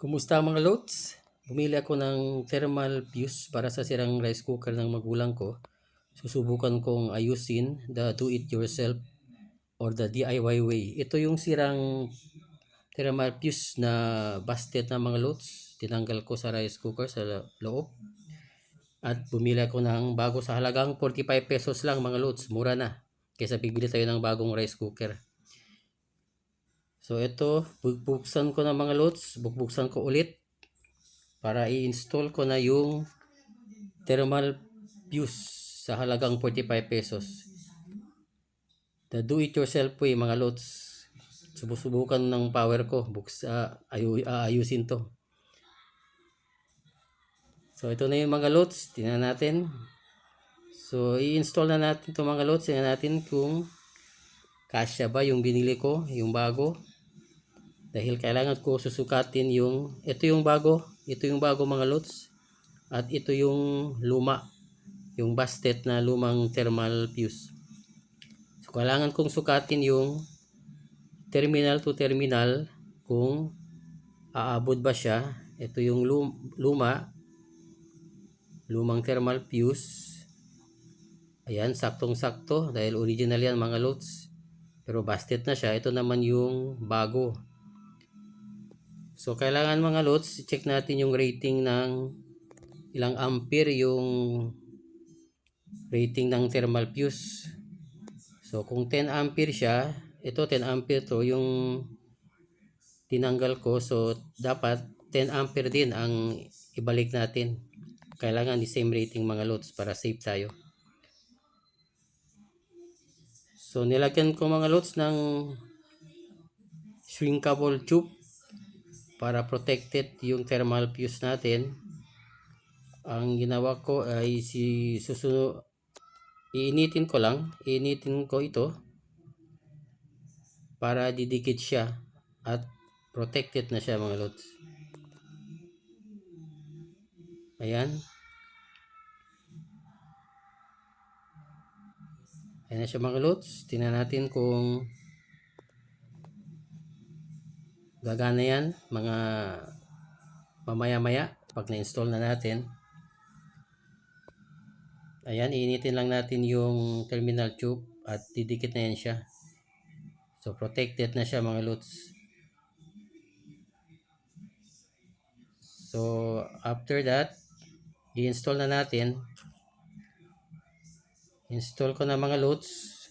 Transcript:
Kumusta mga loads? Bumili ako ng thermal fuse para sa sirang rice cooker ng magulang ko. Susubukan kong ayusin the do-it-yourself or the DIY way. Ito yung sirang thermal fuse na busted na mga loads. Tinanggal ko sa rice cooker sa loob. At bumili ako ng bago sa halagang 45 pesos lang mga loads. Mura na. Kaysa bibili tayo ng bagong rice cooker. So ito, bubuksan ko na mga loads. Bubuksan ko ulit para i-install ko na yung thermal fuse sa halagang 45 pesos. The do-it-yourself way mga loads. Subukan ng power ko. Ayusin to. So ito na yung mga loads. Tingnan natin. So i-install na natin to mga loads. Tingnan natin kung kasya ba yung binili ko, yung bago. Dahil kailangan ko susukatin yung, ito yung bago mga loads. At ito yung luma, yung busted na lumang thermal fuse. So kailangan kong sukatin yung terminal to terminal kung aabot ba siya. Ito yung lumang thermal fuse. Ayan, saktong-sakto dahil original yan mga loads. Pero busted na siya. Ito naman yung bago. So kailangan mga loads, check natin yung rating ng ilang ampere yung rating ng thermal fuse. So kung 10 ampere siya, ito 10 ampere to yung tinanggal ko. So dapat 10 ampere din ang ibalik natin. Kailangan the same rating mga loads para safe tayo. So nilagyan ko mga loads ng shrinkable tube para protected yung thermal fuse natin. Ang ginawa ko ay iinitin ko ito para didikit siya at protected na siya mga loads. Ayan. Ayan na siya mga loads. Tingnan natin kung gagana yan mga mamaya-maya pag na-install na natin. Ayan, iinitin lang natin yung terminal tube at didikit na yan siya. So protected na siya mga loads. So after that, i-install na natin. Install ko na mga loads.